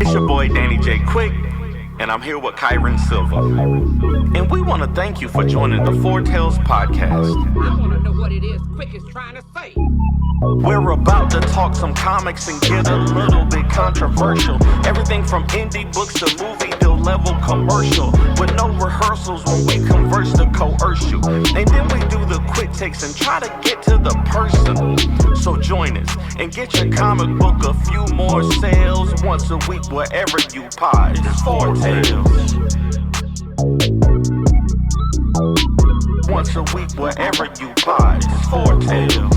It's your boy Danny J. Quick, and I'm here with Kyron Silva. And we want to thank you for joining the Four Tales podcast. I want to know what it is Quick is trying to say. We're about to talk some comics and get a little bit controversial. Everything from indie books to movie to level commercial. With no rehearsals when we converse to coerce you. And then we do the quick takes and try to get to the personal. So join us and get your comic book a few more sales once a week wherever you pod. It's Four Tales. Once a week wherever you pod. It's Four Tales.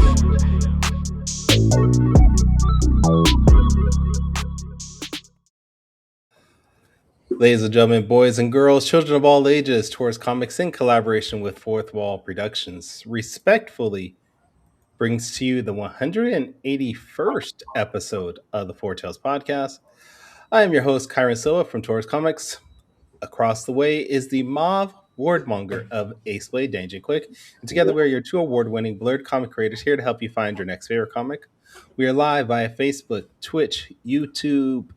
Ladies and gentlemen, boys and girls, children of all ages, Tours Comics in collaboration with Fourth Wall Productions respectfully brings to you the 181st episode of the Four Tales podcast. I am your host, Kyron Silva from Tours Comics. Across the way is the Mauve Wardmonger of Ace Blade, Danger Quick. And together we are your two award-winning blurred comic creators here to help you find your next favorite comic. We are live via Facebook, Twitch, YouTube,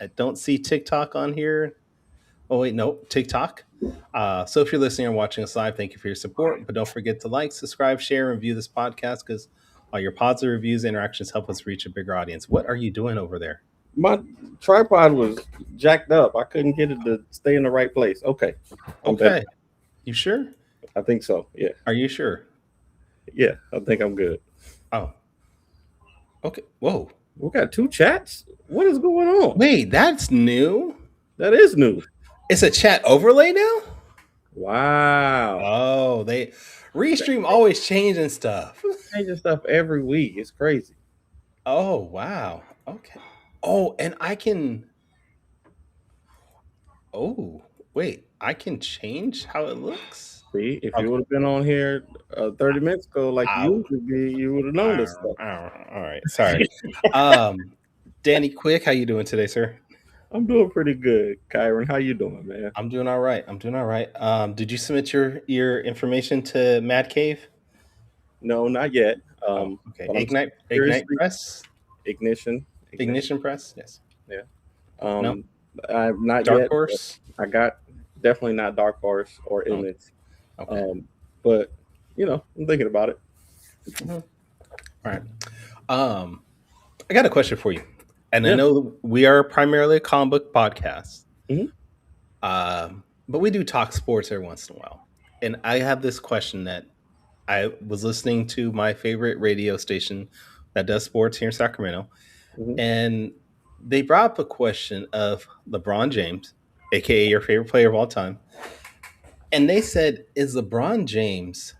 I don't see TikTok on here. Oh, wait, no, TikTok. So if you're listening or watching us live, thank you for your support. But don't forget to like, subscribe, share, and view this podcast because all your positive reviews and interactions help us reach a bigger audience. What are you doing over there? My tripod was jacked up. I couldn't get it to stay in the right place. Okay. Okay. You sure? I think so, yeah. Are you sure? Yeah, I think I'm good. Oh. Okay. Whoa. We got two chats? What is going on? Wait, that's new? That is new. It's a chat overlay now? Wow. Oh, they Restream always changing stuff. Changing stuff every week. It's crazy. Oh, wow. Okay. Oh, and I can... Oh, wait. I can change how it looks? See, if you would have been on here 30 minutes ago like you would be, you would have known this stuff. All right. Sorry. Danny Quick, how you doing today, sir? I'm doing pretty good. Kyron, how you doing, man? I'm doing all right. Did you submit your information to Mad Cave? No, not yet. Okay. Ignite Press? Ignition Press? Yes. Yeah. No. I'm not Dark yet. Horse? I got definitely not Dark Horse or Image. Okay. But I'm thinking about it. Mm-hmm. All right. I got a question for you. And I know we are primarily a comic book podcast. Mm-hmm. But we do talk sports every once in a while. And I have this question that I was listening to my favorite radio station that does sports here in Sacramento. Mm-hmm. And they brought up a question of LeBron James, aka your favorite player of all time. And they said, is LeBron James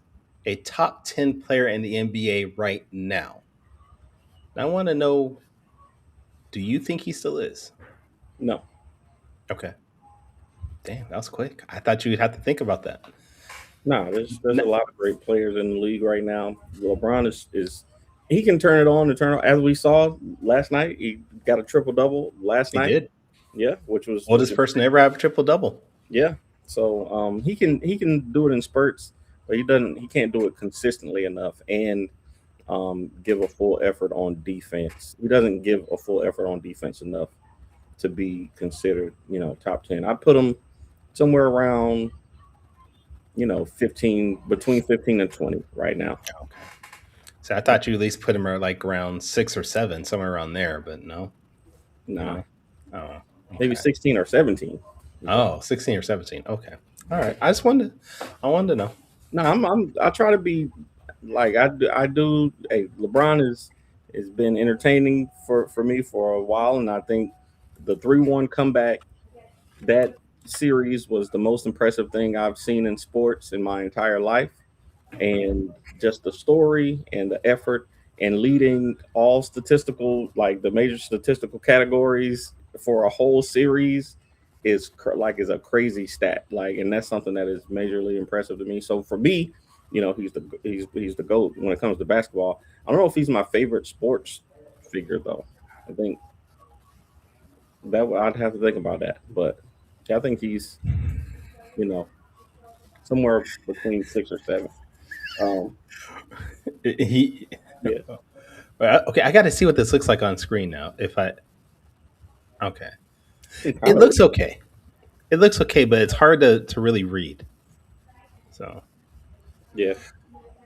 a top 10 player in the NBA right now? And I want to know, do you think he still is? No. Okay. Damn, that was quick. I thought you'd have to think about that. No, there's a lot of great players in the league right now. LeBron is he can turn it on and turn it on. As we saw last night, he got a triple-double last night. He did. Yeah, which was oldest person to ever have a triple-double. Yeah. So he can do it in spurts, but he can't do it consistently enough and give a full effort on defense. He doesn't give a full effort on defense enough to be considered, top 10. I put him somewhere around, 15, between 15 and 20 right now. Okay. So I thought you at least put him like around 6 or 7, somewhere around there, but no. No. Oh, okay. Maybe 16 or 17. Oh, 16 or 17. Okay. All right. I wanted to know. No, I try to be like I do. Hey, LeBron has been entertaining for me for a while, and I think the 3-1 comeback, that series was the most impressive thing I've seen in sports in my entire life. And just the story and the effort and leading all statistical, like the major statistical categories for a whole series is a crazy stat. And that's something that is majorly impressive to me. So for me, he's the GOAT when it comes to basketball. I don't know if he's my favorite sports figure though. I think that I'd have to think about that, but I think he's, somewhere between 6 or 7. Okay, I got to see what this looks like on screen now. If I okay, Kind it of, looks okay. It looks okay, but it's hard to really read. So, yeah.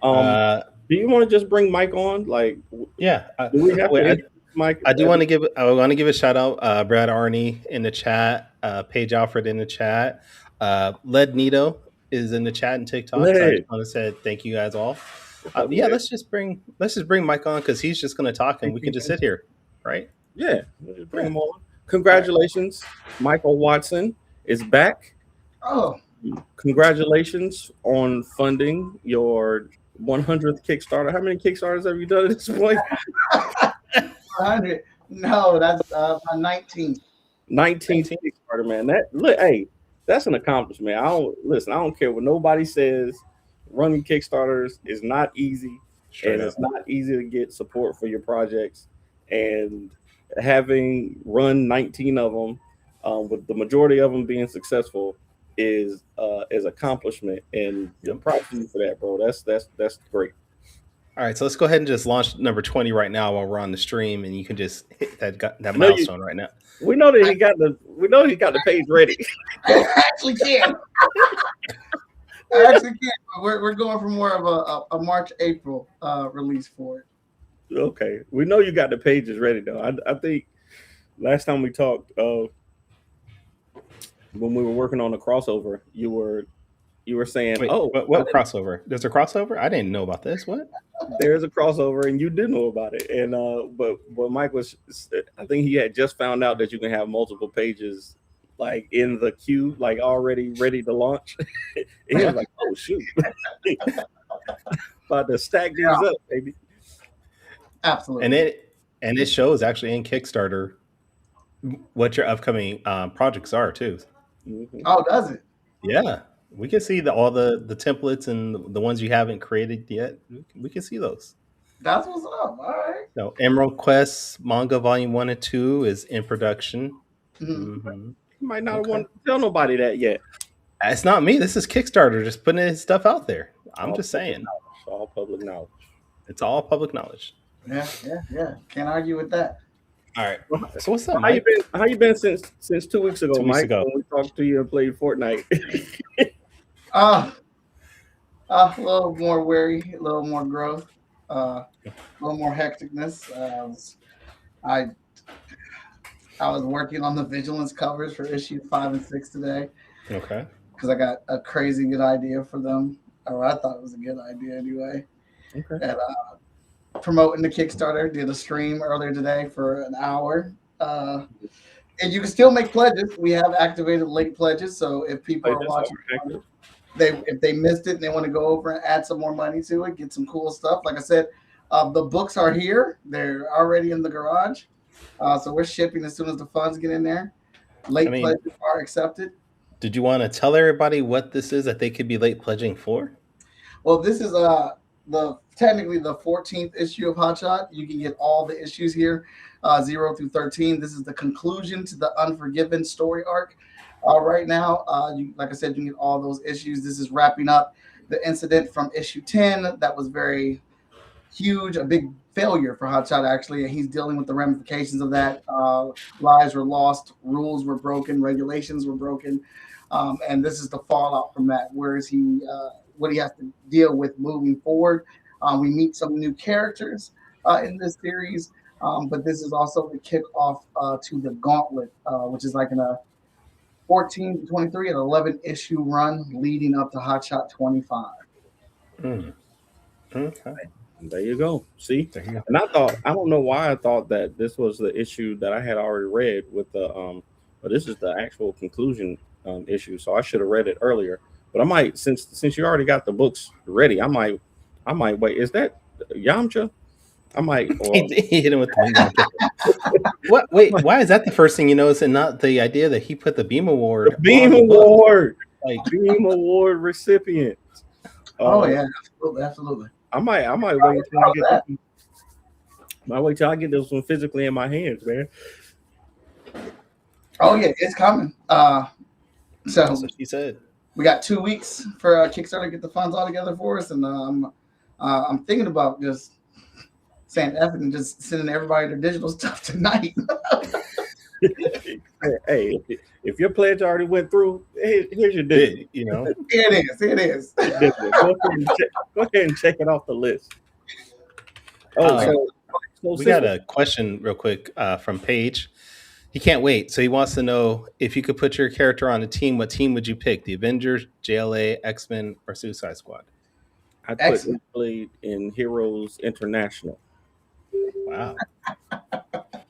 Um, uh, do you want to just bring Mike on? Like, yeah. do we have to Wait, introduce Mike? I do want to give. I want to give a shout out. Brad Arney in the chat. Paige Alfred in the chat. Led Nito is in the chat and TikTok. So I just Led, want to say thank you guys all. what's up, Yeah, Led? let's just bring Mike on because he's just going to talk and we can just sit here, right? Yeah, we'll just bring Yeah. him on. All right. Congratulations, Michael Watson is back. Oh, Congratulations on funding your 100th Kickstarter. How many Kickstarters have you done at this point? 100. No, that's my 19th. 19th Kickstarter, man. That look, hey, that's an accomplishment. I don't care what nobody says. Running Kickstarters is not easy, Straight and up. it's not easy to get support for your projects. And having run 19 of them, with the majority of them being successful, is accomplishment. And proud to you for that, bro. That's great. All right, so let's go ahead and just launch number 20 right now while we're on the stream, and you can just hit that know you- milestone right now. We know that he got the page ready. I actually can. I actually can. We're going for more of a March April release for it. Okay, we know you got the pages ready though. I think last time we talked, when we were working on the crossover, you were saying, Wait, "Oh, what crossover? There's a crossover? I didn't know about this. What? there's a crossover," and you did know about it. And but Mike was, I think he had just found out that you can have multiple pages like in the queue, like already ready to launch. And he was like, "Oh shoot, about to stack these up, baby." Absolutely. And it shows actually in Kickstarter what your upcoming projects are too. Mhm. Oh, does it? Yeah, we can see all the templates and the ones you haven't created yet. We can see those. That's what's up. All right. So Emerald Quest manga volume 1 and 2 is in production. Mhm. Mm-hmm. You might not Okay. want to tell nobody that yet. It's not me. This is Kickstarter just putting his stuff out there. I'm All just public saying. knowledge. All public knowledge. It's all public knowledge. Yeah. Can't argue with that. All right. So what's up, How you Mike? been? How you been since 2 weeks ago, 2 weeks Mike? ago. When we talked to you and played Fortnite. A little more weary, a little more growth, a little more hecticness. I was working on the vigilance covers for issue 5 and 6 today Okay. because I got a crazy good idea for them, or I thought it was a good idea anyway. Okay. And promoting the Kickstarter, did a stream earlier today for an hour. And you can still make pledges. We have activated late pledges, so if people are watching, if they missed it and they want to go over and add some more money to it, get some cool stuff. Like I said, the books are here; they're already in the garage, so we're shipping as soon as the funds get in there. Late pledges are accepted. Did you want to tell everybody what this is that they could be late pledging for? Well, this is technically the 14th issue of Hot Shot. You can get all the issues here, 0 through 13. This is the conclusion to the Unforgiven story arc. Right now, like I said, you can get all those issues. This is wrapping up the incident from issue 10 that was very huge, a big failure for Hot Shot, actually, and he's dealing with the ramifications of that. Lives were lost, rules were broken, regulations were broken, and this is the fallout from that. Where is he? What he has to deal with moving forward. We meet some new characters in this series, but this is also the kickoff to the Gauntlet, which is like in a 14 to 23, an 11 issue run leading up to Hot Shot 25. Okay. There you go. See, There you go. and I don't know why I thought that this was the issue that I had already read with the but this is the actual conclusion issue. So I should have read it earlier. But I might, since you already got the books ready, I might wait. Is that Yamcha? I might. Or, He hit him with the What? Wait, why is that the first thing you notice and not the idea that he put the Beam Award? Beam Award, like Beam Award recipient. Oh yeah, absolutely. I might wait till I get this. I wait till I get this one physically in my hands, man. Oh yeah, it's coming. So that's what she said. we got 2 weeks for Kickstarter to get the funds all together for us, and I'm thinking about just saying F it and just sending everybody their digital stuff tonight. Hey, if your pledge already went through, here's your digital. You know. Here it is. Here it is. Go ahead and check it off the list. Oh, Um, so we since got a question real quick from Paige. He can't wait, so he wants to know if you could put your character on a team. What team would you pick? The Avengers, JLA, X-Men, or Suicide Squad? I put Excellent. Blade in Heroes International. Wow.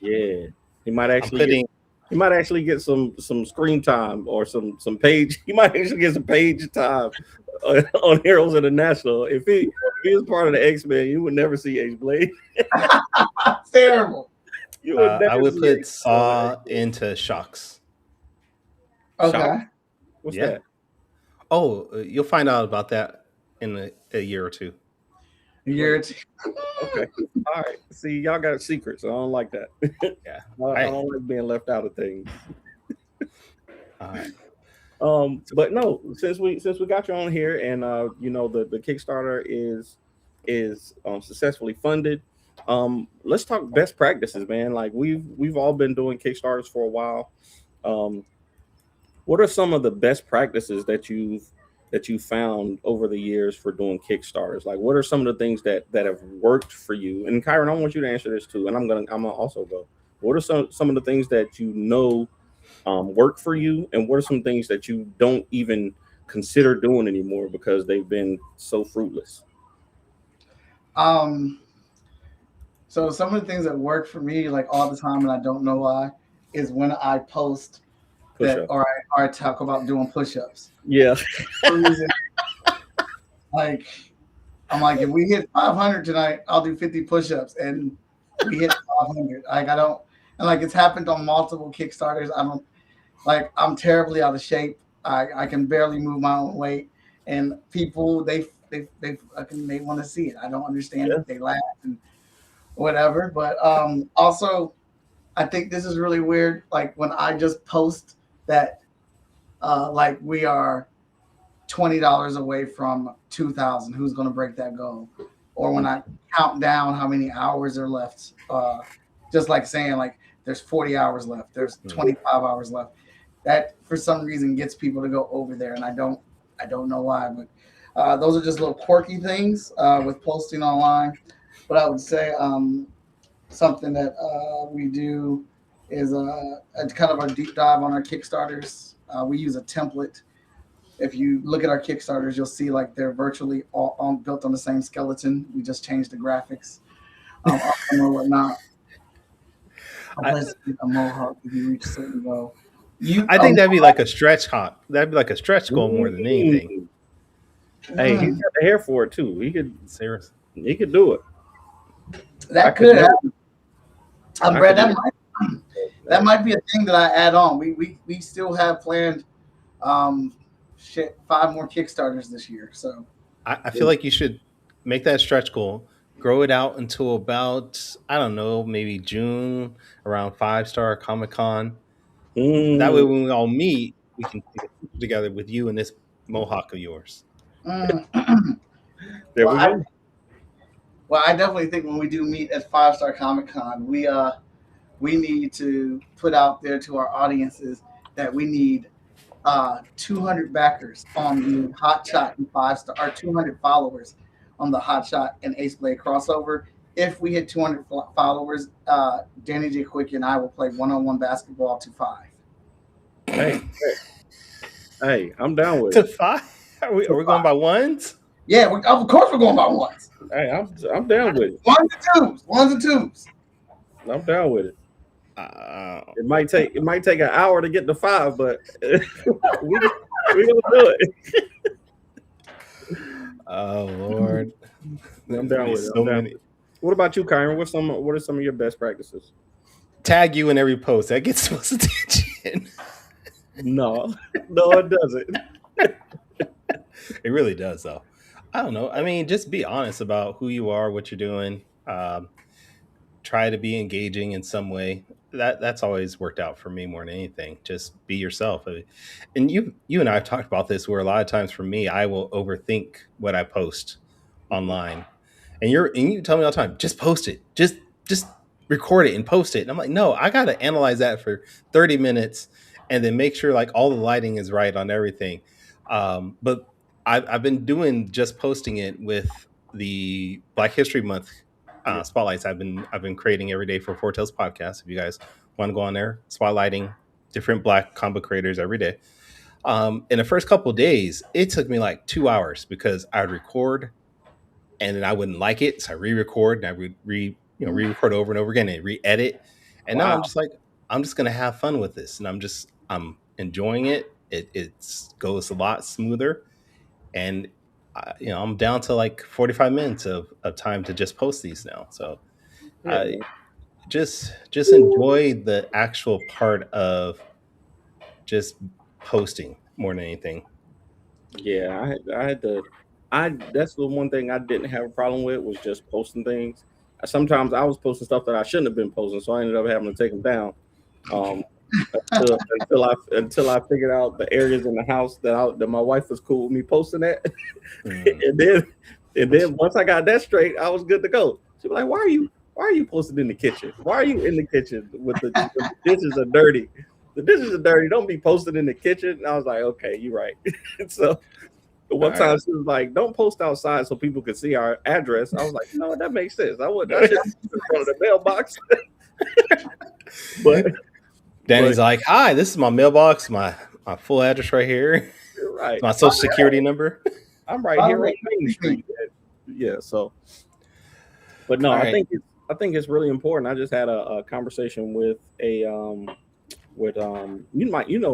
Yeah, he might I'm actually putting. he might actually get some screen time or some page. He might actually get some page time on Heroes International. If he is part of the X-Men, you would never see H Blade. Terrible. You would never I would see put H Saw Blade. into Shocks. Okay. What's Yeah. that? Oh, you'll find out about that in a year or two. You're Okay. All right. See, y'all got secrets. I don't like that. Yeah. I don't like being left out of things. All right. But no, since we got you on here, and the Kickstarter is successfully funded. Let's talk best practices, man. Like we've all been doing Kickstarters for a while. What are some of the best practices that you've found over the years for doing Kickstarters? Like, what are some of the things that have worked for you? And Kyron, I want you to answer this too, and I'm gonna also go. What are some of the things that work for you, and what are some things that you don't even consider doing anymore because they've been so fruitless? So some of the things that work for me, like all the time, and I don't know why, is when I post Push that, up. or I talk about doing push-ups. Yeah. For some reason, like I'm like, if we hit 500 tonight, I'll do 50 push-ups, and we hit 500. Like I don't, and like it's happened on multiple Kickstarters. I don't like. I'm terribly out of shape. I can barely move my own weight, and people they want to see it. I don't understand it. They laugh and whatever. But also, I think this is really weird. Like when I just post that, like we are $20 away from 2,000. Who's going to break that goal? Or when I count down how many hours are left, just like saying like there's 40 hours left, there's 25 hours left. That for some reason gets people to go over there, and I don't know why, but those are just little quirky things with posting online. But I would say something that we do is a kind of a deep dive on our Kickstarters. We use a template. If you look at our Kickstarters, you'll see like they're virtually all built on the same skeleton. We just changed the graphics or whatnot. Unless a mohawk if you reach a certain goal. I think that'd be like a stretch hop. That'd be like a stretch goal more than anything. Hey, he's got the hair for it too. Seriously. He could do it. That could happen. Brad, that might be a thing that I add on. We still have planned 5 more Kickstarters this year. So I feel like you should make that stretch goal, grow it out until about, I don't know, maybe June around 5-Star Comic Con. That way when we all meet, we can take a picture together with you and this mohawk of yours. There we go. Well, I definitely think when we do meet at 5-Star Comic Con, we need to put out there to our audiences that we need 200 backers on the Hot Shot and 5-Star, or 200 followers on the Hot Shot and Ace Blade crossover. If we hit 200 followers, Danny J. Quick and I will play one-on-one basketball to 5. Hey, I'm down with To it. 5? Are we going by ones? Yeah, of course we're going by ones. Hey, I'm down with it. Ones and twos. I'm down with it. It might take an hour to get to 5, but we gonna do it. Oh Lord, I'm down with it. So many. What about you, Kyron? What are some of your best practices? Tag you in every post. That gets most attention. No, it doesn't. It really does, though. I don't know. I mean, just be honest about who you are, what you're doing. Try to be engaging in some way. That's always worked out for me more than anything. Just be yourself. And you and I have talked about this, where a lot of times for me, I will overthink what I post online, And you tell me all the time, just post it, just record it and post it. And I'm like, no, I gotta analyze that for 30 minutes and then make sure like all the lighting is right on everything. But I've been doing just posting it with the Black History Month spotlights. I've been creating every day for Four Tales Podcast. If you guys want to go on there, spotlighting different Black comic creators every day. In the first couple of days, it took me like 2 hours because I'd record and then I wouldn't like it, so I re-record and I would re-record over and over again and re-edit. And now I'm just like, I'm just gonna have fun with this, and I'm enjoying it. It goes a lot smoother, and I'm down to like 45 minutes of time to just post these now. So just enjoy the actual part of just posting more than anything. Yeah, I had to. That's the one thing I didn't have a problem with was just posting things. Sometimes I was posting stuff that I shouldn't have been posting, so I ended up having to take them down. Until I figured out the areas in the house that my wife was cool with me posting that, and then once I got that straight, I was good to go. She was like, "Why are you posting in the kitchen? Why are you in the kitchen with the dishes are dirty? The dishes are dirty. Don't be posted in the kitchen." And I was like, "Okay, you're right." So one time she was like, "Don't post outside so people can see our address." I was like, "No, that makes sense. I should in front of the mailbox." But Danny's like, "Hi, this is my mailbox, my full address right here. You're right. My social security number. I'm right here on Main Street." Yeah. So, but no, I think it's really important. I just had a conversation with you know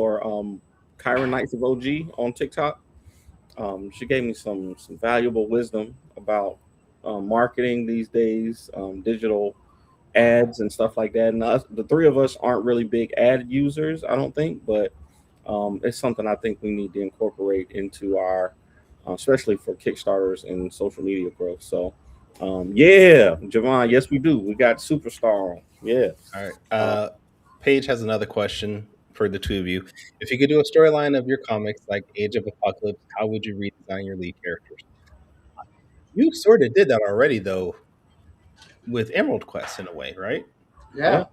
her, Kyron Knights of OG on TikTok. She gave me some valuable wisdom about marketing these days, digital ads and stuff like that. And the three of us aren't really big ad users, I don't think, but it's something I think we need to incorporate into our, especially for Kickstarters and social media growth. So, yeah, Javon, yes, we do. We got Superstar on. Yeah. All right. Paige has another question for the two of you. If you could do a storyline of your comics like Age of Apocalypse, how would you redesign your lead characters? You sort of did that already, though, with Emerald Quest in a way, right? Yeah.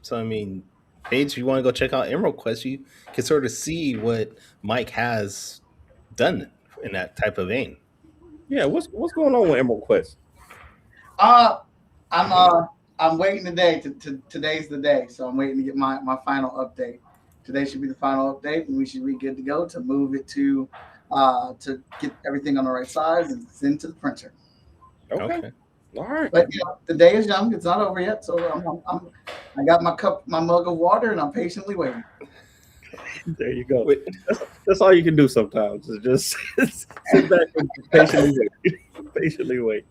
So, I mean, Paige, if you want to go check out Emerald Quest, you can sort of see what Mike has done in that type of vein. Yeah, what's going on with Emerald Quest? I'm waiting today. Today's the day, so I'm waiting to get my final update. Today should be the final update, and we should be good to go to move it to get everything on the right size and send to the printer. Okay. All right. But the day is young; it's not over yet. So I got my mug of water, and I'm patiently waiting. There you go. That's all you can do sometimes. Is just sit back and patiently wait.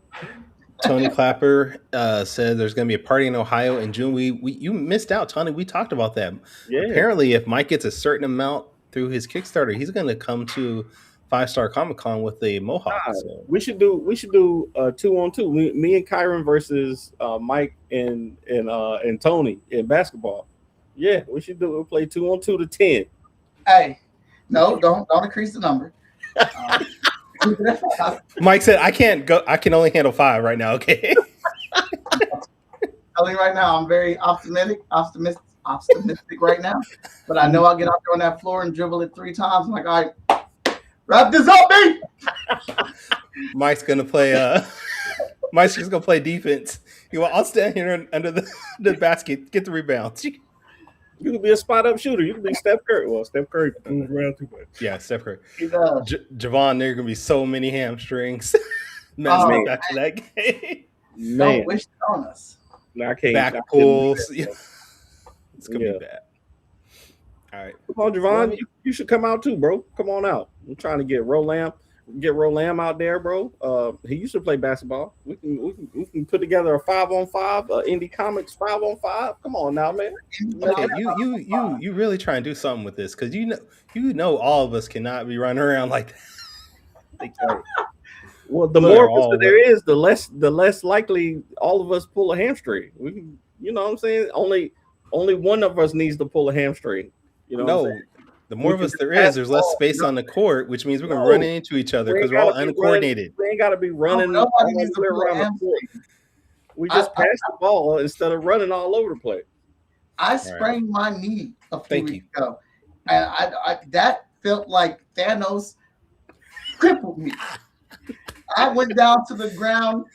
Tony Clapper said there's going to be a party in Ohio in June. You missed out, Tony. We talked about that. Yeah. Apparently, if Mike gets a certain amount through his Kickstarter, he's going to come to 5-Star Comic Con with a mohawk. So. We should do 2-on-2. Me and Kyron versus Mike and Tony in basketball. Yeah, we should do. We'll play 2-on-2 to 10. Hey, no, don't increase the number. Mike said, "I can't go. I can only handle 5 right now." Okay. Telling you right now, I'm very optimistic right now. But I know I'll get out there on that floor and dribble it 3 times. I'm like, all right, wrap this up, me. Mike's gonna play. Mike's just gonna play defense. I'll stand here under the basket, get the rebounds. You can be a spot-up shooter. You can be Steph Curry. Well, Steph Curry moves around too much. Yeah, Steph Curry. Javon, there are going to be so many hamstrings. Back to that game. Man. Don't wish it on us. No, I can't. Back pulls. Yeah. It's going to be bad. All right. Come on, Javon. You should come out too, bro. Come on out. I'm trying to get Rolam out there, bro. He used to play basketball. We can put together a 5-on-5, indie comics 5-on-5. Come on now, man. Okay, you really try and do something with this because you know all of us cannot be running around like that. Well, the more there is, the less likely all of us pull a hamstring. We can, you know what I'm saying? Only one of us needs to pull a hamstring. You know what I'm saying? The more We of can us just there pass is, the there's less ball. space on the court, which means we're going to No, run into each other we because ain't we're all gotta be running. uncoordinated. We ain't gotta be running nobody all needs the to way pull a around the court. hamstring. We I, just pass the ball instead of running all over the place. I sprained my knee a few Thank weeks you. ago, and I that felt like Thanos crippled me. I went down to the ground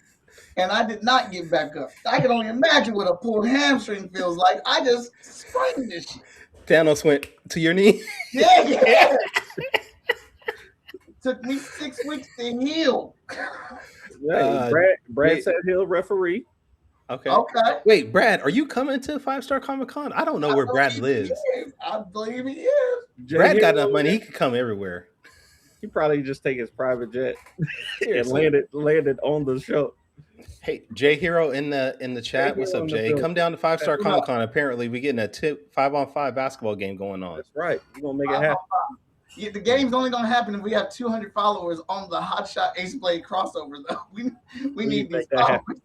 and I did not get back up. I can only imagine what a pulled hamstring feels like. I just sprained this shit. Thanos went to your knee. Yeah. Took me 6 weeks to heal. Yeah, Brad wait. said he'll referee. Okay. Okay. Wait, Brad, are you coming to 5-Star Comic Con? I don't know where Brad lives. I believe he is. Brad got Hero, enough money; he could come everywhere. he probably just take his private jet and Seriously. landed on the show. Hey, Jay Hero in the chat. What's Hero up, in the Jay? building. Come down to 5-Star What up? Comic Con. Apparently, we getting a 5-on-5 basketball game going on. That's right. We're gonna make it happen. Yeah, the game's only gonna happen if we have 200 followers on the Hot Shot Ace Blade crossover. Though we need these make that happen.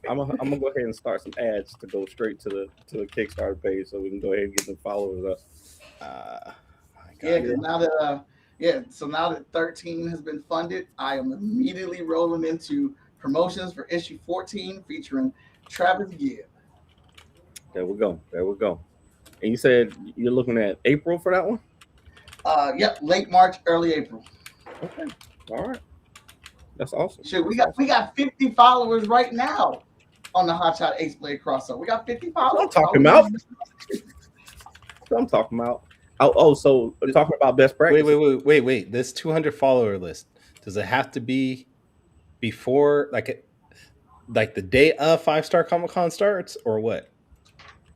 followers. I'm gonna go ahead and start some ads to go straight to the Kickstarter page, so we can go ahead and get some followers up. My God. Yeah, because now that so now that 13 has been funded, I am immediately rolling into promotions for issue 14 featuring Travis Gibb. There we go. And you said you're looking at April for that one? Yep, late March, early April. Okay. All right. That's awesome. Shit, we got 50 followers right now on the Hot Shot Ace Blade crossover. We got 50 followers. I'm talking about. I'm talking about. So talking about best practice. Wait. This 200 follower list, does it have to be before like the day of 5-Star Comic Con starts or what?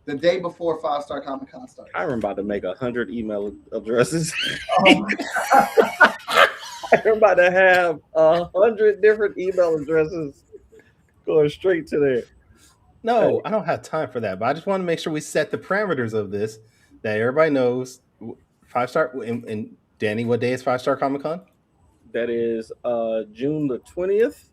The day before 5-Star Comic Con starts. I'm about to make 100 email addresses. Oh I'm about to have 100 different email addresses going straight to there. No, I don't have time for that. But I just want to make sure we set the parameters of this that everybody knows. 5-Star and Danny, what day is 5-Star Comic Con? That is June the 20th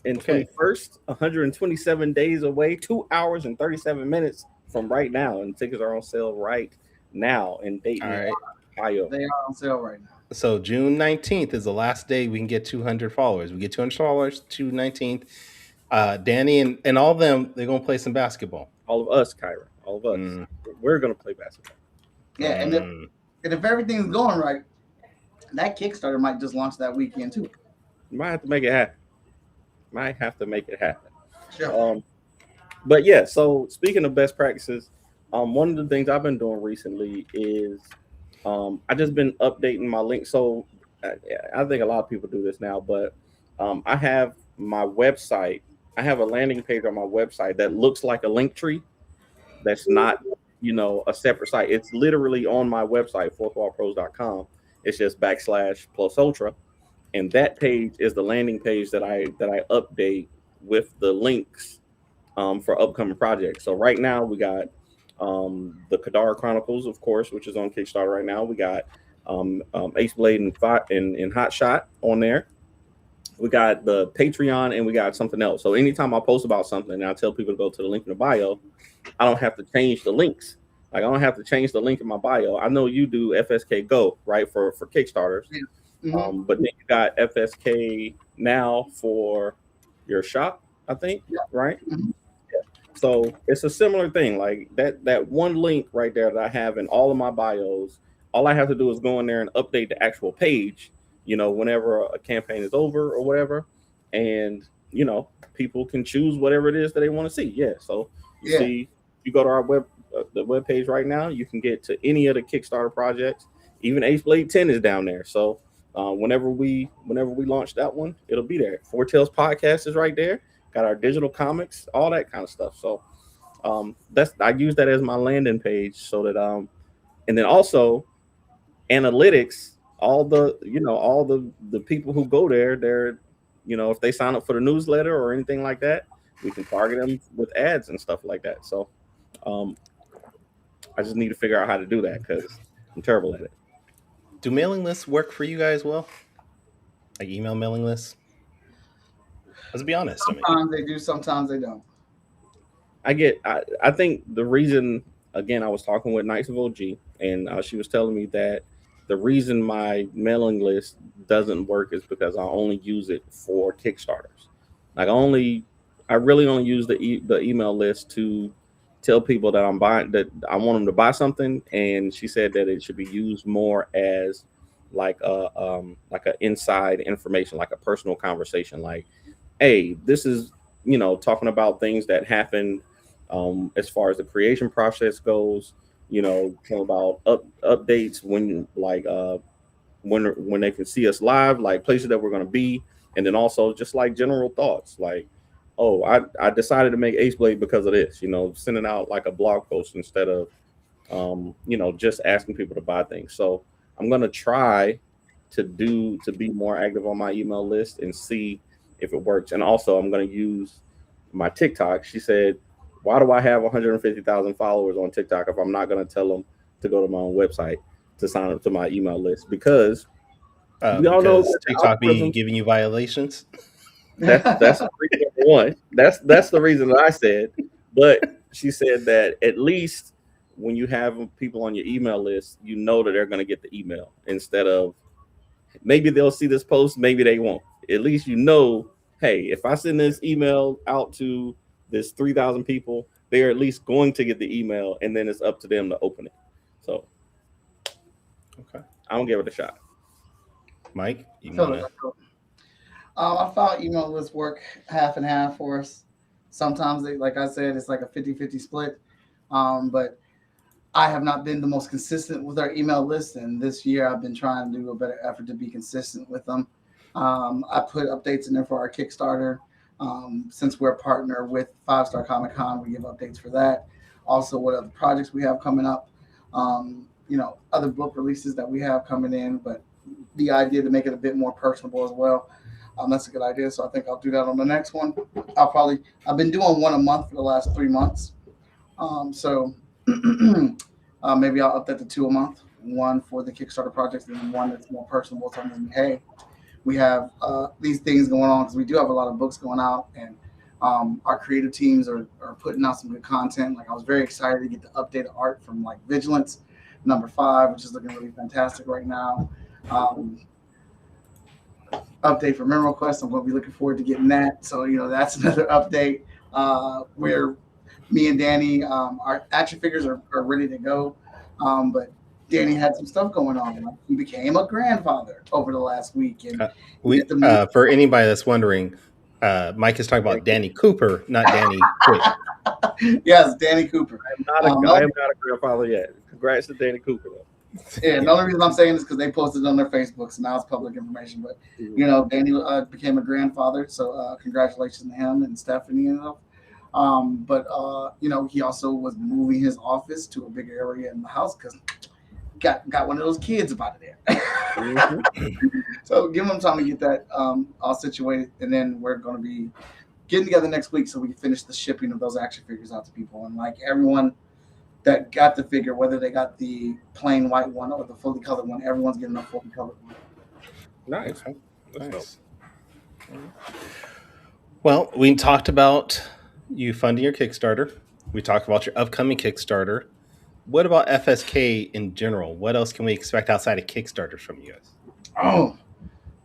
and 21st, 127 days away, 2 hours and 37 minutes from right now. And tickets are on sale right now in Dayton, Ohio. They are on sale right now. So June 19th is the last day we can get 200 followers. We get 200 followers June 19th. Danny and all of them, they're going to play some basketball. All of us, Kyra. All of us. We're going to play basketball. Yeah, and if everything's going right, that Kickstarter might just launch that weekend too. You might have to make it happen. Sure. But yeah, so speaking of best practices, one of the things I've been doing recently is I just been updating my link. So I think a lot of people do this now, but I have my website. I have a landing page on my website that looks like a link tree. That's not, a separate site. It's literally on my website, fourthwallpros.com. It's just /+ultra. And that page is the landing page that I update with the links for upcoming projects. So right now we got the Kadar Chronicles, of course, which is on Kickstarter right now. We got Ace Blade and Hot Shot on there. We got the Patreon and we got something else. So anytime I post about something and I tell people to go to the link in the bio, I don't have to change the links. Like I don't have to change the link in my bio. I know you do FSK Go, right, for Kickstarters. Yeah. Mm-hmm. But then you got FSK now for your shop, I think, right? Mm-hmm. Yeah. So it's a similar thing. Like that one link right there that I have in all of my bios, all I have to do is go in there and update the actual page, whenever a campaign is over or whatever. And, people can choose whatever it is that they want to see. Yeah. So you see, you go to our the web page right now, you can get to any of the Kickstarter projects. Even Ace Blade 10 is down there. So whenever we launch that one, it'll be there. Four Tales Podcast is right there. Got our digital comics, all that kind of stuff. So I use that as my landing page so that and then also analytics, all the people who go there, they're if they sign up for the newsletter or anything like that, we can target them with ads and stuff like that. So I just need to figure out how to do that because I'm terrible at it. Do mailing lists work for you guys well? Like email mailing lists? Let's be honest. Sometimes they do, sometimes they don't. I think the reason, again, I was talking with Knights of OG, and she was telling me that the reason my mailing list doesn't work is because I only use it for Kickstarters. Like I really only use the email list to tell people that I'm buying, that I want them to buy something. And she said that it should be used more as like a inside information, like a personal conversation. Like, hey, this is, talking about things that happen, as far as the creation process goes. Talking about updates when, like, when they can see us live, like places that we're going to be, and then also just like general thoughts, like, oh, I decided to make Ace Blade because of this. Sending out like a blog post instead of just asking people to buy things. So I'm gonna try to be more active on my email list and see if it works. And also, I'm gonna use my TikTok. She said, "Why do I have 150,000 followers on TikTok if I'm not gonna tell them to go to my own website to sign up to my email list?" Because we all know Because that the TikTok be algorithm. giving you violations. That's reason number one. That's the reason that I said. But she said that at least when you have people on your email list, you know that they're going to get the email instead of, maybe they'll see this post, maybe they won't. At least hey, if I send this email out to this 3,000 people, they are at least going to get the email, and then it's up to them to open it. So Okay, I'm gonna give it a shot. Mike, you So, wanna? I found email lists work half and half for us. Sometimes they, like I said, it's like a 50-50 split. But I have not been the most consistent with our email list, and this year I've been trying to do a better effort to be consistent with them. I put updates in there for our Kickstarter. Since we're a partner with Five Star Comic Con, we give updates for that. Also, what other projects we have coming up, other book releases that we have coming in, but the idea to make it a bit more personable as well. That's a good idea. So I think I'll do that on the next one. I've been doing one a month for the last 3 months. So maybe I'll up that to two a month, one for the Kickstarter projects and then one that's more personable. Something, hey, we have these things going on because we do have a lot of books going out, and our creative teams are putting out some good content. Like, I was very excited to get the updated art from like Vigilance #5, which is looking really fantastic right now. Um, Update for Memo Quest. I'm going to be looking forward to getting that. So, that's another update where me and Danny, our action figures are ready to go. But Danny had some stuff going on. Like, he became a grandfather over the last week. And he We had to move. for anybody that's wondering, Mike is talking about Danny Cooper, not Danny Quick. Yes, Danny Cooper. I am not a grandfather yet. Congrats to Danny Cooper, though. Yeah, the only reason I'm saying this is because they posted it on their Facebook, so now it's public information. But Danny became a grandfather, so congratulations to him and Stephanie and stuff. But he also was moving his office to a bigger area in the house because got one of those kids about it there. So give him time to get that all situated, and then we're going to be getting together next week so we can finish the shipping of those action figures out to people. And like everyone that got the figure, whether they got the plain white one or the fully colored one, everyone's getting a fully colored one. Nice. Okay. Nice. Well, we talked about you funding your Kickstarter. We talked about your upcoming Kickstarter. What about FSK in general? What else can we expect outside of Kickstarters from you guys? Oh,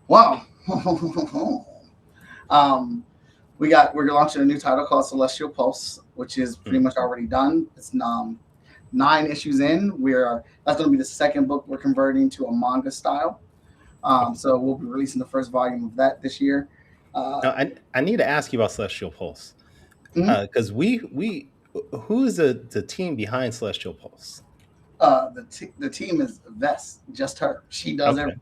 wow. We're launching a new title called Celestial Pulse, which is pretty much already done. It's 9 issues in. That's going to be the second book we're converting to a manga style. So we'll be releasing the first volume of that this year. Now, I need to ask you about Celestial Pulse because who is the team behind Celestial Pulse? The team is Vess, just her. She does everything.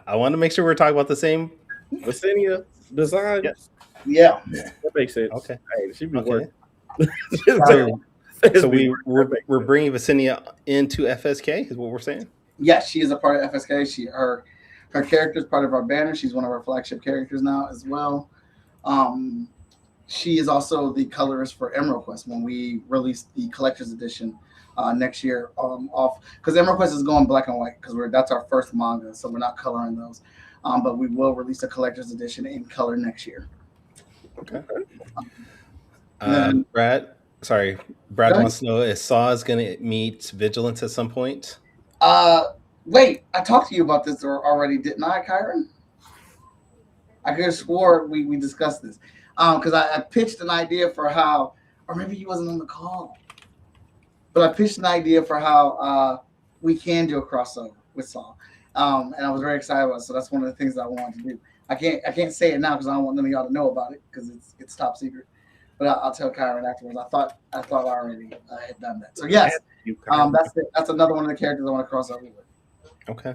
I want to make sure we're talking about the same. Visenia Designs. Yeah. That makes sense. Okay. Hey, she be Okay. working. So we're bringing Visenia into FSK is what we're saying. Yes, she is a part of FSK. Her character is part of our banner. She's one of our flagship characters now as well. She is also the colorist for Emerald Quest when we release the collector's edition next year. Because Emerald Quest is going black and white because that's our first manga, so we're not coloring those. But we will release a collector's edition in color next year. Okay. Brad wants to know if Saw is going to meet Vigilance at some point. Uh, Wait, I talked to you about this already, didn't I, Kyron? I could have swore we discussed this. Because I pitched an idea for how, or maybe he wasn't on the call, but I pitched an idea for how we can do a crossover with Saul. And I was very excited about it. So that's one of the things that I wanted to do. I can't say it now because I don't want none of y'all to know about it because it's top secret. But I'll tell Kyron afterwards. I thought I already had done that. So yes, that's another one of the characters I want to cross over with. Okay.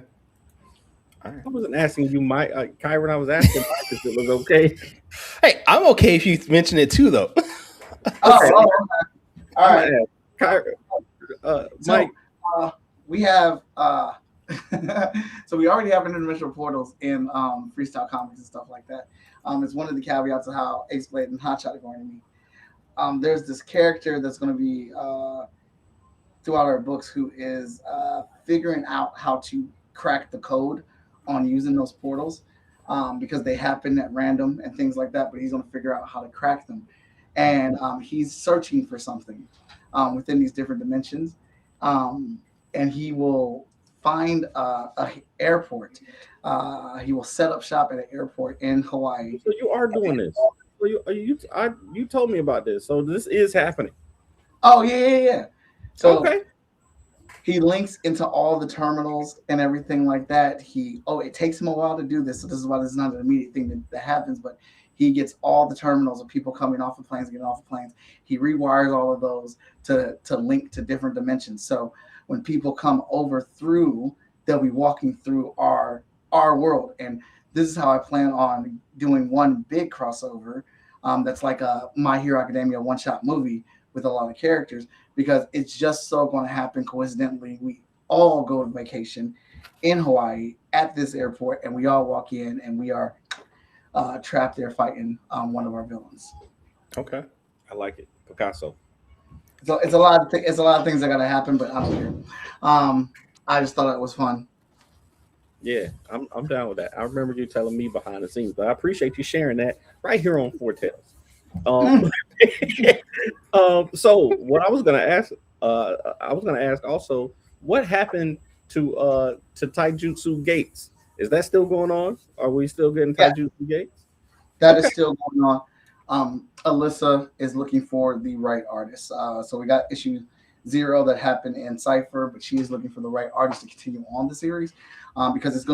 All right. I wasn't asking you, Mike, Kyron. I was asking Mike if it was okay. Hey, I'm okay if you mention it too, though. Oh, Okay. okay. All right. Kyron, So, Mike. we have so we already have interdimensional portals in freestyle comics and stuff like that. It's one of the caveats of how Ace Blade and Hotshot are going to meet. There's this character that's going to be throughout our books who is figuring out how to crack the code on using those portals because they happen at random and things like that. But he's going to figure out how to crack them, and he's searching for something within these different dimensions, and he will find a airport. He will set up shop at an airport in Hawaii. So you are doing this. So you told me about this. So this is happening. Oh yeah. So Okay. he links into all the terminals and everything like that. It takes him a while to do this, so this is why this is not an immediate thing that happens. But he gets all the terminals of people coming off of planes, getting off of planes. He rewires all of those to link to different dimensions. So when people come over through, they'll be walking through our world, and this is how I plan on doing one big crossover. That's like a My Hero Academia one-shot movie with a lot of characters because it's just so going to happen coincidentally. We all go to vacation in Hawaii at this airport, and we all walk in, and we are trapped there fighting one of our villains. Okay. I like it, Picasso. So it's a lot of it's a lot of things that got to happen, but I don't care. I just thought it was fun. Yeah, I'm down with that. I remember you telling me behind the scenes, but I appreciate you sharing that right here on Foretales. Um, so what I was gonna ask also, what happened to Taijutsu Gates? Is that still going on? Are we still getting Yeah. Taijutsu Gates? That is still going on. Alyssa is looking for the right artist. So we got issue 0 that happened in Cipher, but she is looking for the right artist to continue on the series because it's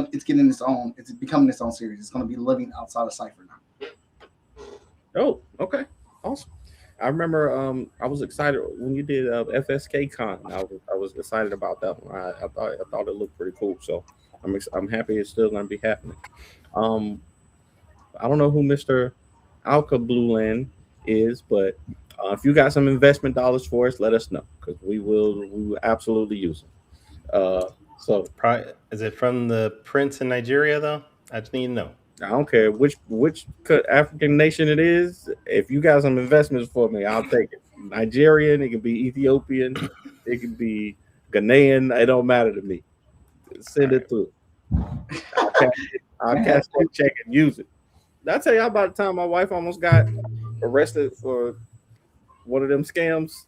becoming its own series. It's going to be living outside of Cipher now. Oh, okay, awesome. I remember I was excited when you did FSK Con. I was excited about that one. I thought it looked pretty cool. So I'm happy it's still going to be happening. I don't know who Mr. Alka Blue Land is, but if you got some investment dollars for us, let us know because we will absolutely use them. So Probably, is it from the prince in Nigeria though? I just need to know. I don't care which African nation it is. If you got some investments for me, I'll take it. Nigerian, it can be Ethiopian, it can be Ghanaian. It don't matter to me. Send it through. I'll cash that check and use it. Did I tell you about the time my wife almost got arrested for one of them scams?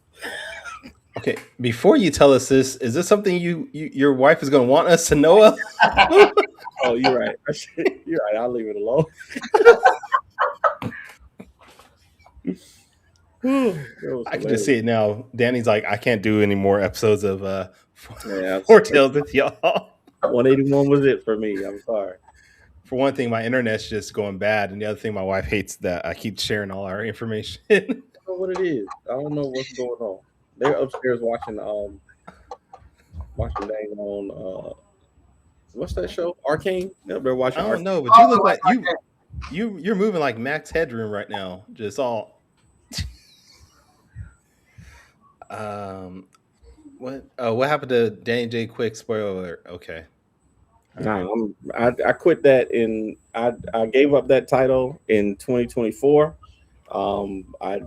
Okay, before you tell us this, is this something your wife is going to want us to know of? Oh, you're right. You're right. I'll leave it alone. I can just see it now. Danny's like, I can't do any more episodes of Yeah, Foretales with y'all. 181 was it for me. I'm sorry. For one thing, my internet's just going bad, and the other thing, my wife hates that I keep sharing all our information. I don't know what it is. I don't know what's going on. They're upstairs watching dang on what's that show? Arcane? Yeah, they're watching I don't Arcane. know, but you look like you're moving like Max Headroom right now. Just all what happened to Danny J Quick? Spoiler alert. Okay. No, I quit that I gave up that title in 2024.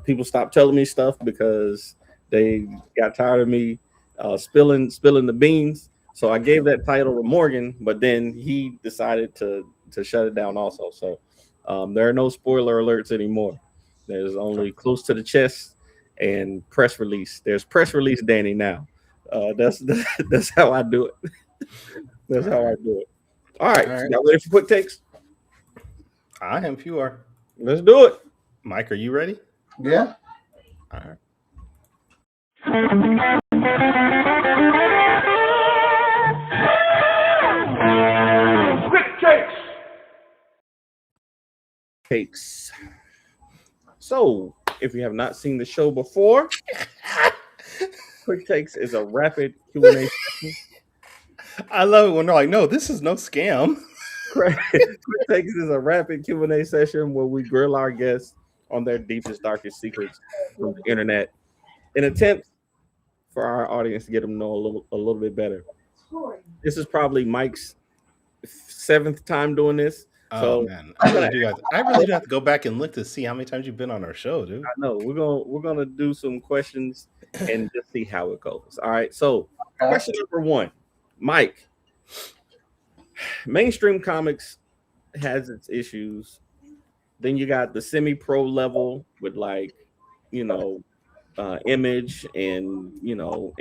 People stopped telling me stuff because they got tired of me spilling the beans. So I gave that title to Morgan, but then he decided to shut it down also. So there are no spoiler alerts anymore. There's only close to the chest and press release. There's press release Danny now. That's how I do it. That's All how I right. do it. All right, All right. y'all ready for quick takes? I am if you are. Let's do it. Mike, are you ready? Yeah. All right. Takes. So, if you have not seen the show before, quick takes is a rapid Q&A session. I love it when they're like, no, this is no scam. Quick takes is a rapid Q&A session where we grill our guests on their deepest, darkest secrets from the internet in attempt for our audience to get them to know a little bit better. This is probably Mike's seventh time doing this, Oh so man, I'm gonna. I really do have to go back and look to see how many times you've been on our show, dude. I know we're gonna do some questions and just see how it goes. All right. So, question number one, Mike. Mainstream comics has its issues. Then you got the semi-pro level with like, you know, Image and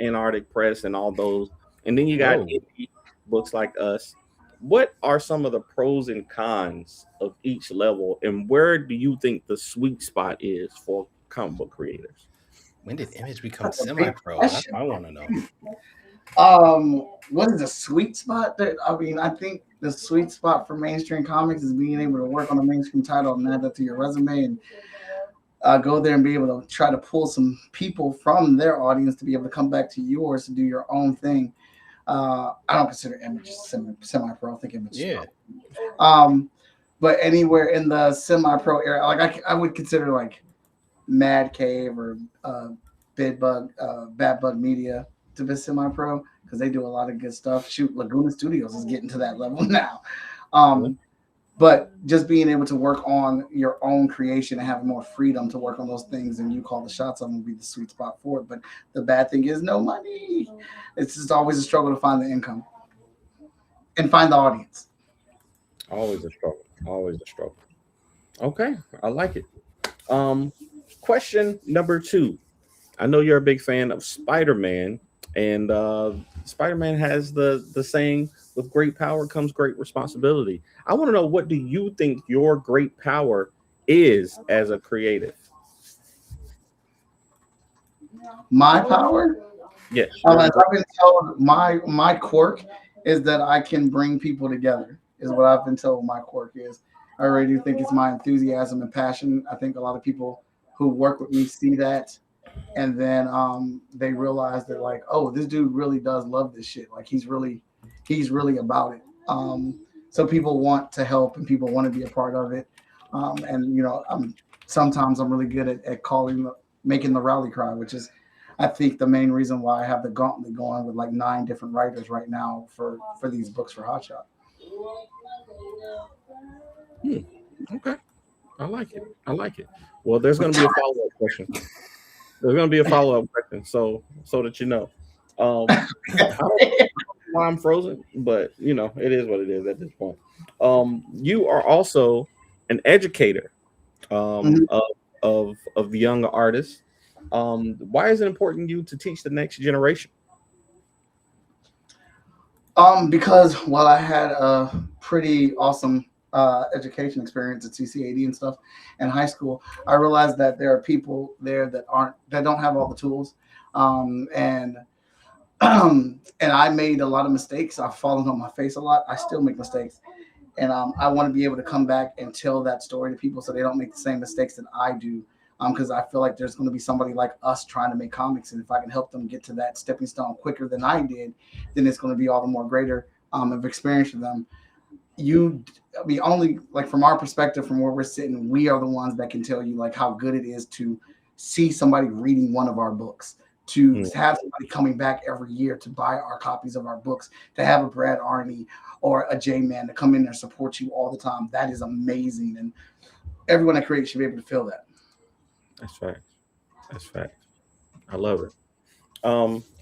Antarctic Press and all those, and then you got Whoa. indie books like us. What are some of the pros and cons of each level, and where do you think the sweet spot is for comic book creators? When did Image become That's a big semi-pro? That's question. what I want to know. What is the sweet spot? I mean, I think the sweet spot for mainstream comics is being able to work on a mainstream title and add that to your resume and go there and be able to try to pull some people from their audience to be able to come back to yours to do your own thing. I don't consider Image semi-pro. I think Image is Yeah. pro. But anywhere in the semi-pro era, like I would consider like Mad Cave or Bad Bug Media to be semi-pro because they do a lot of good stuff. Shoot, Laguna Studios is getting to that level now. But just being able to work on your own creation and having more freedom to work on those things and you call the shots on will be the sweet spot for it. But the bad thing is no money. It's just always a struggle to find the income and find the audience. Always a struggle. Always a struggle. Okay, I like it. Um, question number two. I know you're a big fan of Spider-Man, and Spider-Man has the saying, "With great power comes great responsibility." I want to know, what do you think your great power is as a creative? My power, Yes, as I've been told, my quirk is that I can bring people together. Is what I've been told my quirk is. I really do think it's my enthusiasm and passion. I think a lot of people who work with me see that, and then they realize that like, oh, this dude really does love this shit. Like he's really about it. So people want to help and people want to be a part of it. And sometimes I'm really good at making the rally cry, which is I think the main reason why I have the Gauntlet going with like 9 different writers right now for these books for Hotshot. Okay, I like it. I like it. Well, there's going to be a follow-up question. There's going to be a follow-up question, so that you know. I don't know why I'm frozen, but it is what it is at this point. You are also an educator Mhm. of young artists. Why is it important to you to teach the next generation? Because while I had a pretty awesome education experience at CCAD and stuff in high school, I realized that there are people there that don't have all the tools, and and I made a lot of mistakes. I've fallen on my face a lot. I still make mistakes, and I want to be able to come back and tell that story to people so they don't make the same mistakes that I do. Because I feel like there's going to be somebody like us trying to make comics, and if I can help them get to that stepping stone quicker than I did, then it's going to be all the more greater of experience for them. I mean, only like from our perspective, from where we're sitting, we are the ones that can tell you like how good it is to see somebody reading one of our books, to have somebody coming back every year to buy our copies of our books, to have a Brad Arney or a J Man to come in there and support you all the time. That is amazing, and everyone that creates should be able to feel that. That's fact. That's fact. I love it.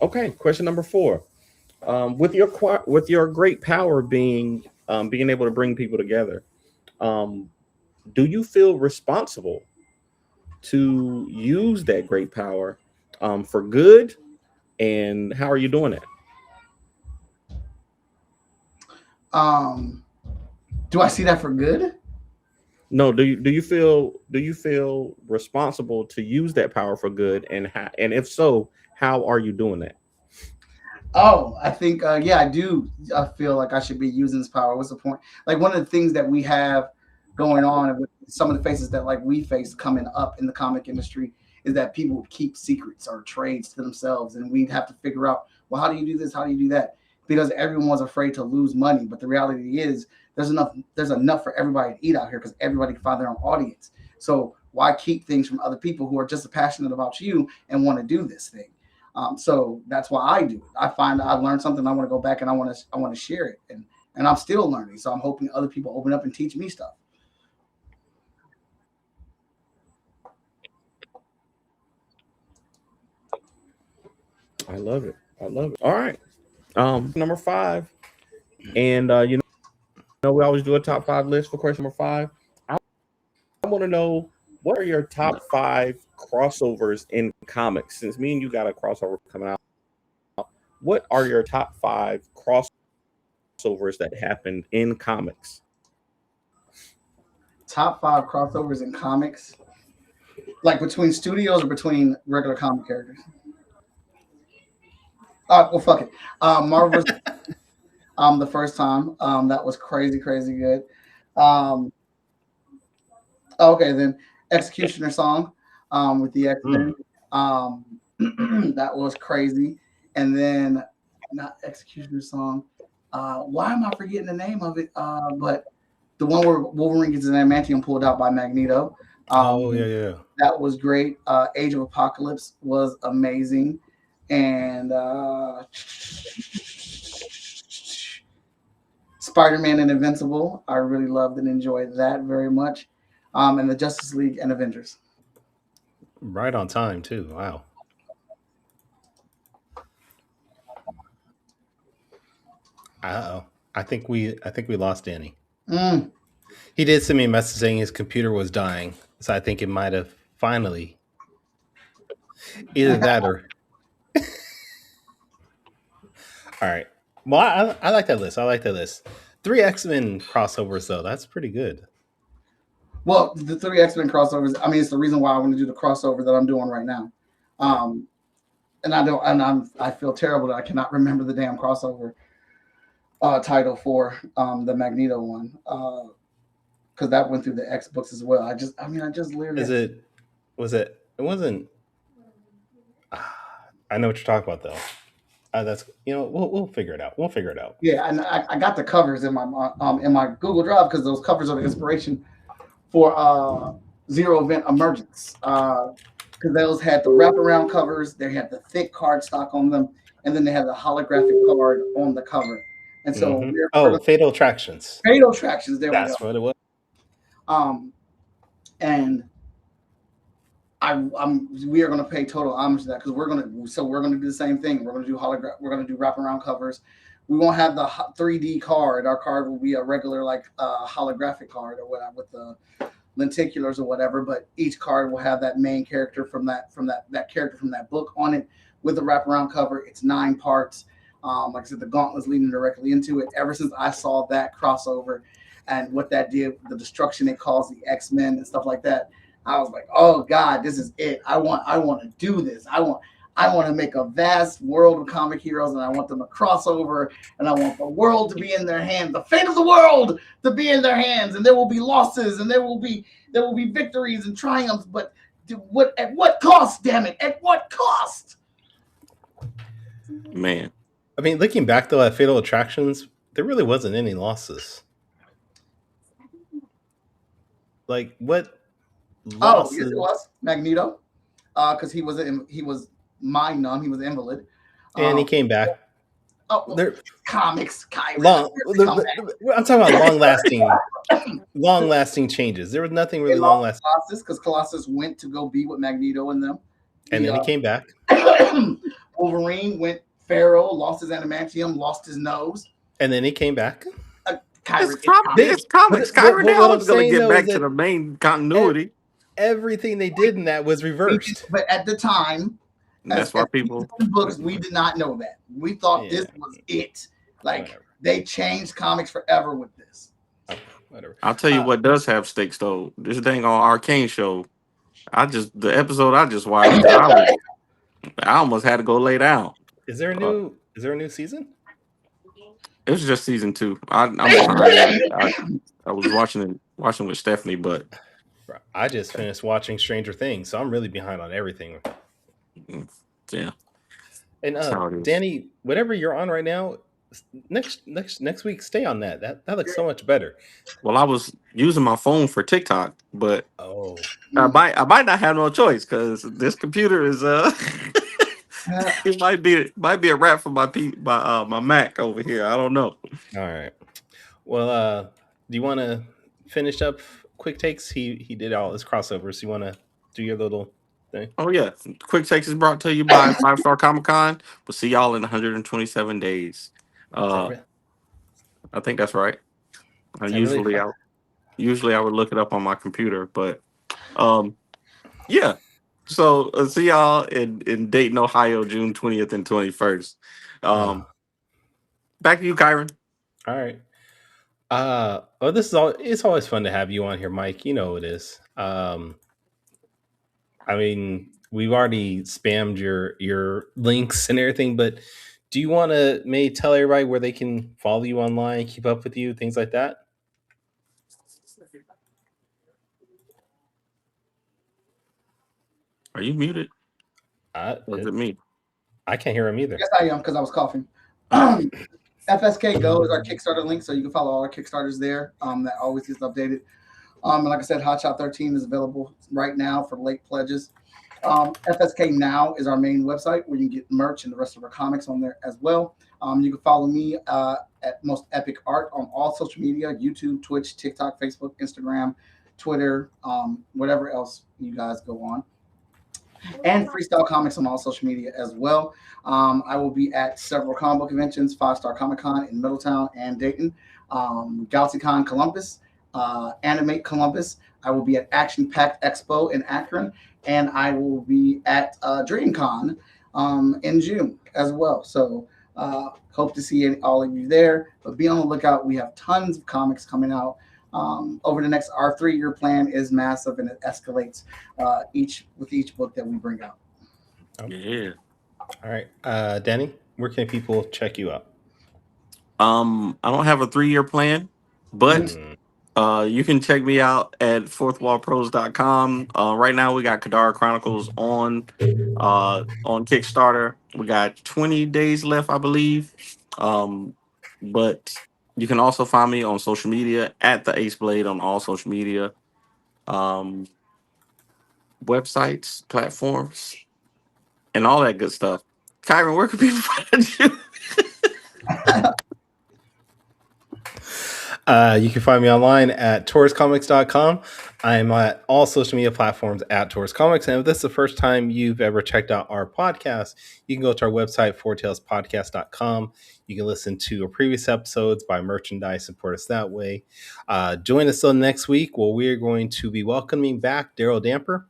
Okay, question number four. With your great power being able to bring people together, um, do you feel responsible to use that great power for good? And how are you doing it? Do I see that for good? No, do you feel responsible to use that power for good, and and if so, how are you doing that? Oh, I think yeah, I do. I feel like I should be using this power. What's the point? Like one of the things that we have going on, and with some of the faces that like we face coming up in the comic industry, is that people would keep secrets or trades to themselves, and we'd have to figure out, well, how do you do this? How do you do that? Because everyone was afraid to lose money, but the reality is there's enough for everybody to eat out here because everybody can find their own audience. So why keep things from other people who are just as passionate about you and want to do this thing? So that's why I do it. I find I learned something. I want to go back and I want to share it, and I'm still learning. So I'm hoping other people open up and teach me stuff. I love it. I love it. All right. Number five, and we always do a top five list for question number five. I want to know, what are your top five crossovers in comics? Since me and you got a crossover coming out, what are your top five crossovers that happened in comics? Top five crossovers in comics, like between studios or between regular comic characters. Well, fuck it. Marvel vs. The first time. That was crazy, crazy good. Um, okay, then Executioner song, with the X Men. Um, that was crazy. And then not Executioner song. Why am I forgetting the name of it? But the one where Wolverine gets his adamantium pulled out by Magneto. Oh Um, yeah. that was great. Age of Apocalypse was amazing, and Spider-Man and Invincible. I really loved and enjoyed that very much. And the Justice League and Avengers. Right on time too. Wow. Uh oh. I think we lost Danny. Mm. He did send me a message saying his computer was dying, so I think it might have finally either that or. All right. Well, I like that list. I like that list. Three X Men crossovers though. That's pretty good. Well, the three X Men crossovers. I mean, it's the reason why I want to do the crossover that I'm doing right now. Um, and I don't, and I feel terrible that I cannot remember the damn crossover title for the Magneto one, because that went through the X books as well. I just Is literally. it? Was it? It wasn't. I know what you're talking about though. That's we'll figure it out. We'll figure it out. Yeah, and I got the covers in my Google Drive because those covers are the inspiration for Zero Event Emergence. Because those had the wraparound covers, they had the thick cardstock on them, and then they had the holographic card on the cover. And so Oh, Fatal Attractions. Fatal Attractions. There we That's go. what it was. And we are going to pay total homage to that because we're going to do the same thing. We're going to do we're going to do wraparound covers. We won't have the 3D card. Our card will be a regular holographic card or whatever with the lenticulars or whatever. But each card will have that main character from that character from that book on it with a wraparound cover. It's 9 parts. Like I said, the Gauntlet's leading directly into it. Ever since I saw that crossover and what that did, the destruction it caused the X-Men and stuff like that, I was like, oh God, this is it. I want to do this. I want to make a vast world of comic heroes, and I want them to cross over, and I want the world to be in their hands, the fate of the world to be in their hands, and there will be losses, and there will be victories and triumphs, but at what cost? Damn it! At what cost? Man, I mean, looking back though at Fatal Attractions, there really wasn't any losses. Like what Oh, yes, losses? it was Magneto, because he was mind numb. He was an invalid. And he came back. Oh, well, There, comics, Kyrie. long. I'm talking about long lasting changes. There was nothing really long lasting. Colossus, because Colossus went to go be with Magneto and them. And then he came back. Wolverine went feral, lost his adamantium, lost his nose. And then he came back. it's comics. Kyrie, they're what I'm always going to saying, get though, back is to the main continuity. Everything they did in that was reversed. But at the time, And that's why people books, we did not know that. We thought this was it. Like Whatever. They changed comics forever with this. Whatever. I'll tell you what does have stakes though. This dang on Arcane show. The episode I just watched, I almost had to go lay down. Is there a new season? It was just season 2. I'm behind. I was watching with Stephanie, but Bro, I just finished watching Stranger Things, so I'm really behind on everything. yeah. And That's how it is. Danny, whatever you're on right now, next week, stay on that. That looks so much better. Well, I was using my phone for TikTok, but Oh, I might not have no choice because this computer is it might be a wrap for my Mac over here. I don't know. all right. Well, do you want to finish up quick takes? He did all his crossovers. You want to do your little thing? Oh yeah, Quick Takes is brought to you by 5 Star Comic Con. We'll see y'all in 127 days. I think that's right. Usually I would look it up on my computer, but yeah. So see y'all in Dayton, Ohio, June 20th and 21st. Back to you, Kyron. All right. It's always fun to have you on here, Mike. You know it is. I mean, we've already spammed your links and everything, but do you want to maybe tell everybody where they can follow you online, keep up with you, things like that? Are you muted? Or is it me? I can't hear him either. Yes, I am because I was coughing. FSK Go is our Kickstarter link, so you can follow all our Kickstarters there. That always gets updated. And like I said, Hotshot 13 is available right now for late pledges. FSK Now is our main website where you can get merch and the rest of our comics on there as well. You can follow me at Most Epic Art on all social media: YouTube, Twitch, TikTok, Facebook, Instagram, Twitter, whatever else you guys go on. And Freestyle Comics on all social media as well. I will be at several comic book conventions: 5 Star Comic Con in Middletown and Dayton, GalaxyCon Columbus, Animate Columbus. I will be at Action Packed Expo in Akron, and I will be at DreamCon in June as well. So hope to see all of you there. But be on the lookout. We have tons of comics coming out. Over the next, our 3-year plan is massive and it escalates with each book that we bring out. Yeah. All right, Danny, where can people check you out? I don't have a 3-year plan, but you can check me out at fourthwallpros.com. Right now we got Kadara Chronicles on Kickstarter. We got 20 days left, I believe. But you can also find me on social media at the Ace Blade on all social media, websites, platforms, and all that good stuff. Kyron, where can people find you? You can find me online at TaurusComics.com. I'm at all social media platforms at Taurus Comics. And if this is the first time you've ever checked out our podcast, you can go to our website, fourtailspodcast.com. You can listen to our previous episodes, buy merchandise, support us that way. Join us next week where we're going to be welcoming back Daryl Damper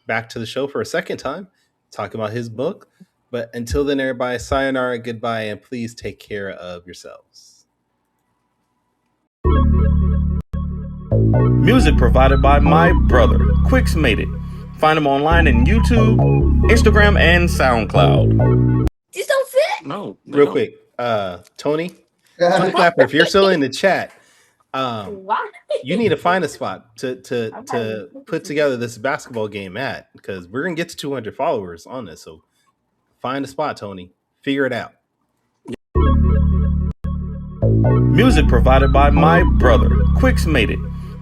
back to the show for a second time, talking about his book. But until then, everybody, sayonara, goodbye, and please take care of yourselves. Music provided by my brother, Quix Made It. Find him online in YouTube, Instagram, and SoundCloud. These don't fit. No. Real quick, Tony Clapper, if you're still in the chat, Why? you need to find a spot to put together this basketball game at, because we're gonna get to 200 followers on this. So find a spot, Tony. Figure it out. Music provided by my brother, Quix Made It.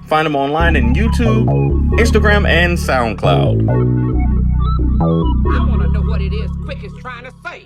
Find him online in YouTube, Instagram, and SoundCloud. I want to know what it is Quick is trying to say.